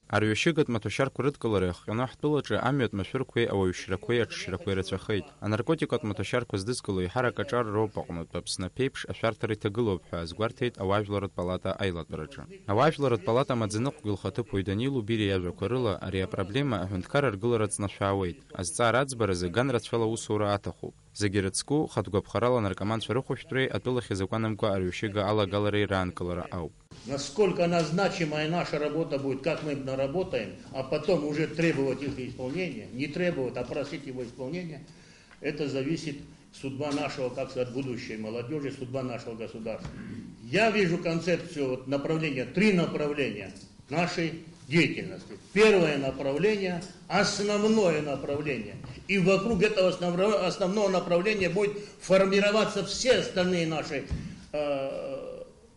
Арҩашьыгатә маҭәашьарқәа рыдкылара иахҟьаны ҳтәылаҿы амҩатә машәырқәеи ауаҩшьрақәеи аҽшьрақәеи рацәахеит. Анаркотикатә маҭәашьарқәа здызкыло иҳарак аҿар роуп аҟнытә Аԥсны аԥеиԥш ашәарҭара иҭагылоуп ҳәа азгәарҭеит ауаажәларатә палата аилатәараҿы. Ауаажәларатә палата амаӡаныҟәгаҩ лхаҭыԥуаҩ Данил Убири иажәақәа рыла ари апроблема аҳәынҭқар аргылара ҵнашәаауеит. Азҵаара аӡбаразы ганрацәала аусура аҭахуп. Зегьы рыцку хатәгәаԥхарала наркоманцәа рыхәышәтәреи атәылахь изакәанамкәа арҩашьыга алагалареи раанкылара ауп. Насколько она значимая наша работа будет, как мы наработаем, а потом уже требовать их исполнения, не требовать, а просить его исполнения, это зависит судьба нашего, как сказать, будущей молодежи, судьба нашего государства. Я вижу концепцию направления, 3 направления нашей деятельности. Первое направление, основное направление. И вокруг этого основного направления будет формироваться все остальные наши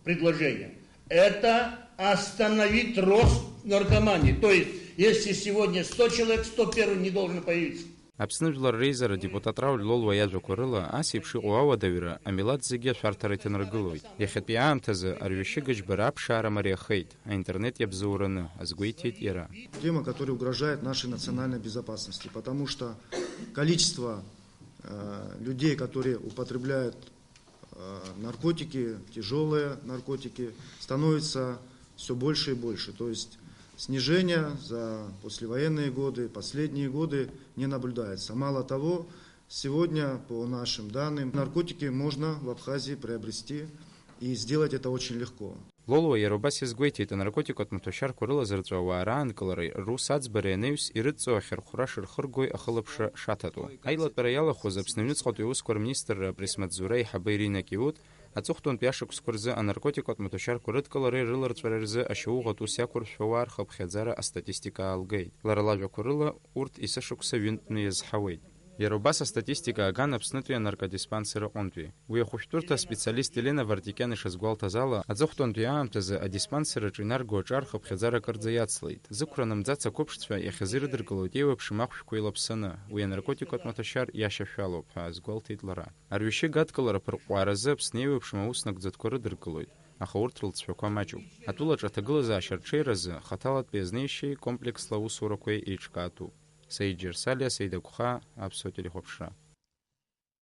предложения. Это остановить рост наркомании. То есть, если сегодня 100 человек, 101 не должен появиться. Аԥсны жәлар реизара депутатра Лолуа иажәақәа рыла ас еиԥш иҟоу ауадаҩра амилаҭ зегьы ашәарҭара иҭанаргылоит. Иахьатәи аамҭазы арҩашьыга џьбара аԥшаара мариахеит, аинтернет иабзоураны, азгәеиҭеит иара. Тема, которая угрожает нашей национальной безопасности, потому что количество людей, которые употребляют наркотики, тяжелые наркотики, становится все больше и больше. То есть снижение за послевоенные годы, последние годы не наблюдается. Мало того, сегодня, по нашим данным, наркотики можно в Абхазии приобрести и сделать это очень легко. Лолуа иара изгәеиҭеит анаркотикатә маҭәашьарқәа рылазырҵәо ауаа раанкылареи рус аӡбареи анаҩс ирыдҵо ахьырхәра шырхыргои ахылаԥшра шаҭатәу. Аилатәара иалахәыз Аԥсны аҩныҵҟатәи аусқәа рминистрра апресс-маҵзура аиҳабы Ирина Киут аҵыхәтәантәи ашықәсқәа рзы анаркотикатә маҭәашьарқәа рыдкылареи рыларҵәара рзы ашьауӷатә ус иақәыршәауа рхыԥхьаӡара астатистика аалгеит. Лара лажәақәа рыла урҭ есышықәса ҩынтәны иазҳауеит. Иара убас астатистика аган Аԥснытәи анаркодиспансер аҟынтәи. Уи ахәышәтәырҭа аспециалист Елена Вартикиан ишазгәалҭаз ала, аҵыхәтәантәи аамҭазы адиспансераҿы инарго аҿар хыԥхьаӡара кырӡа иацлеит. Зықәра намӡац ақәыԥшцәа иахьазы ирыдыркылоит еиуеиԥшым ахәшәқәа илаԥсаны, уи анаркотикатә маҭәашьар иашьашәалоуп ҳәа азгәалҭеит лара. Арҩашьыга адкылара ԥырҟәҟәааразы Аԥсны еиуеиԥшым аус нагӡатәқәа рыдыркылоит. Аха урҭ рылҵшәақәа маҷуп. Атәылаҿы аҭагылазаашьа рҽеиразы хаҭалатәи азнеишьеи комплексла аусурақәеи еиҿкаатәуп. Саид Џьырсалиа, Саидақәха, Аԥсуа телехәаԥшра.